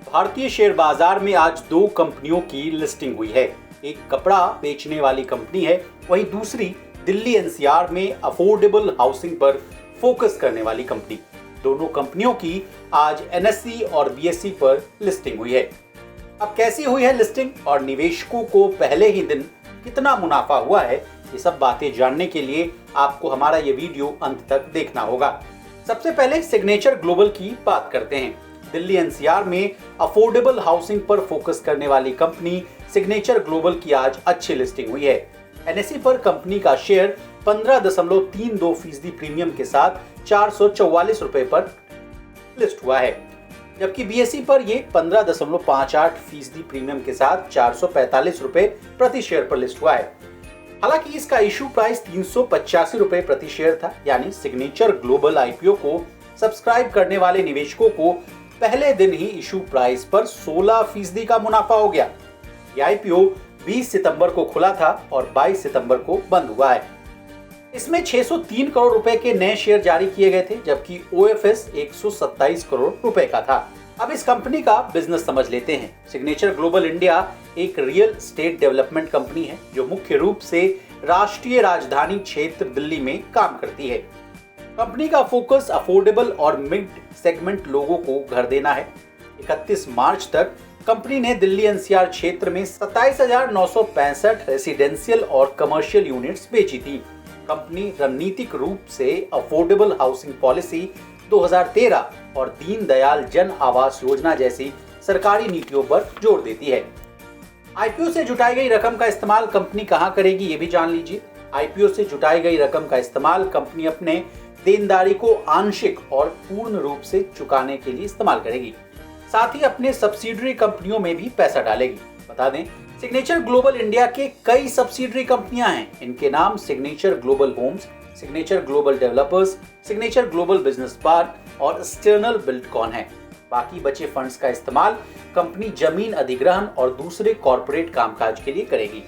भारतीय शेयर बाजार में आज दो कंपनियों की लिस्टिंग हुई है। एक कपड़ा बेचने वाली कंपनी है, वहीं दूसरी दिल्ली एनसीआर में अफोर्डेबल हाउसिंग पर फोकस करने वाली कंपनी। दोनों कंपनियों की आज एनएसई और बीएसई पर लिस्टिंग हुई है। अब कैसी हुई है लिस्टिंग और निवेशकों को पहले ही दिन कितना मुनाफा हुआ है, ये सब बातें जानने के लिए आपको हमारा ये वीडियो अंत तक देखना होगा। सबसे पहले सिग्नेचर ग्लोबल की बात करते हैं। दिल्ली एनसीआर में अफोर्डेबल हाउसिंग पर फोकस करने वाली कंपनी सिग्नेचर ग्लोबल की आज अच्छी लिस्टिंग हुई है। एनएसई पर कंपनी का शेयर 15.32% प्रीमियम के साथ 444 रुपए पर लिस्ट हुआ है, जबकि बीएसई पर ये 15.58% प्रीमियम के साथ 445 रुपए प्रति शेयर पर लिस्ट हुआ है। हालांकि इसका इशू प्राइस 385 रुपए प्रति शेयर था, यानी सिग्नेचर ग्लोबल आईपीओ को सब्सक्राइब करने वाले निवेशकों को पहले दिन ही इशू प्राइस पर 16% का मुनाफा हो गया। यह आईपीओ 20 सितंबर को खुला था और 22 सितंबर को बंद हुआ है। इसमें 603 करोड़ रुपए के नए शेयर जारी किए गए थे, जबकि ओएफएस 127 करोड़ रुपए का था। अब इस कंपनी का बिजनेस समझ लेते हैं। सिग्नेचर ग्लोबल इंडिया एक रियल एस्टेट डेवलपमेंट कंपनी है जो मुख्य रूप से राष्ट्रीय राजधानी क्षेत्र दिल्ली में काम करती है। कंपनी का फोकस अफोर्डेबल और मिड सेगमेंट लोगों को घर देना है। 31 मार्च तक कंपनी ने दिल्ली एनसीआर क्षेत्र में 27,965 रेसिडेंशियल और कमर्शियल यूनिट्स बेची थी। कंपनी रणनीतिक रूप से अफोर्डेबल हाउसिंग पॉलिसी 2013 और दीनदयाल जन आवास योजना जैसी सरकारी नीतियों पर जोर देती है। आईपीओ से जुटाई गई रकम का इस्तेमाल कंपनी कहां करेगी, ये भी जान लीजिए। आईपीओ से जुटाई गई रकम का इस्तेमाल कंपनी अपने देनदारी को आंशिक और पूर्ण रूप से चुकाने के लिए इस्तेमाल करेगी। साथ ही अपने सब्सिडरी कंपनियों में भी पैसा डालेगी। बता दें, सिग्नेचर ग्लोबल इंडिया के कई सब्सिडरी कंपनियां हैं। इनके नाम signature global homes, signature global developers, signature global business park और एक्सटर्नल बिल्डकॉन है। बाकी बचे फंड्स का इस्तेमाल कंपनी जमीन अधिग्रहण और दूसरे कॉर्पोरेट कामकाज के लिए करेगी।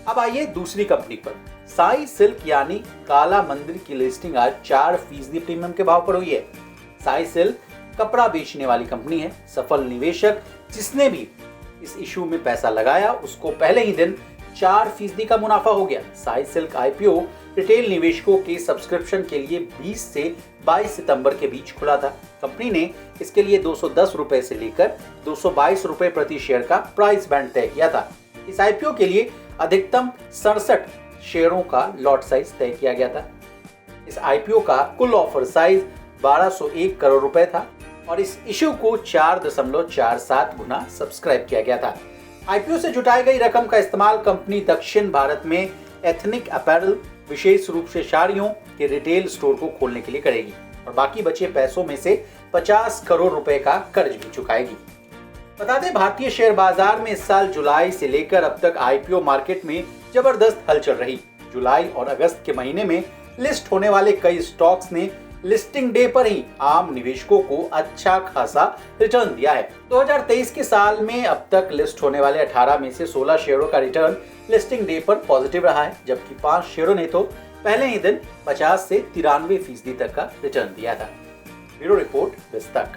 अब आइए दूसरी कंपनी पर। साई सिल्क यानी काला मंदिर की लिस्टिंग आज 4% प्रीमियम के भाव पर हुई है। साई सिल्क कपड़ा बेचने वाली कंपनी है। सफल निवेशक जिसने भी इस इशू में पैसा लगाया उसको पहले ही दिन 4% का मुनाफा हो गया। साई सिल्क आईपीओ रिटेल निवेशकों के सब्सक्रिप्शन के लिए 20 से 22 सितंबर के बीच खुला था। कंपनी ने इसके लिए 210 रुपए से लेकर 222 रुपए प्रति शेयर का प्राइस बैंड तय किया था। इस आईपीओ के लिए अधिकतम 67 शेयरों का लॉट साइज तय किया गया था। इस आईपीओ का कुल ऑफर साइज 1201 करोड़ रुपए था और इस इशू को 4.47 गुना सब्सक्राइब किया गया था। आईपीओ से जुटाई गई रकम का इस्तेमाल कंपनी दक्षिण भारत में एथनिक अपैरल, विशेष रूप से साड़ियों के रिटेल स्टोर को खोलने के लिए करेगी और बाकी बचे पैसों में से 50 करोड़ रुपए का कर्ज भी चुकाएगी। बता दें, भारतीय शेयर बाजार में इस साल जुलाई से लेकर अब तक आईपीओ मार्केट में जबरदस्त हलचल रही। जुलाई और अगस्त के महीने में लिस्ट होने वाले कई स्टॉक्स ने लिस्टिंग डे पर ही आम निवेशकों को अच्छा खासा रिटर्न दिया है। 2023 के साल में अब तक लिस्ट होने वाले 18 में से 16 शेयरों का रिटर्न लिस्टिंग डे पर पॉजिटिव रहा है, जबकि 5 शेयरों ने तो पहले ही दिन 50 से 93% तक का रिटर्न दिया था। Bureau report, विस्तक।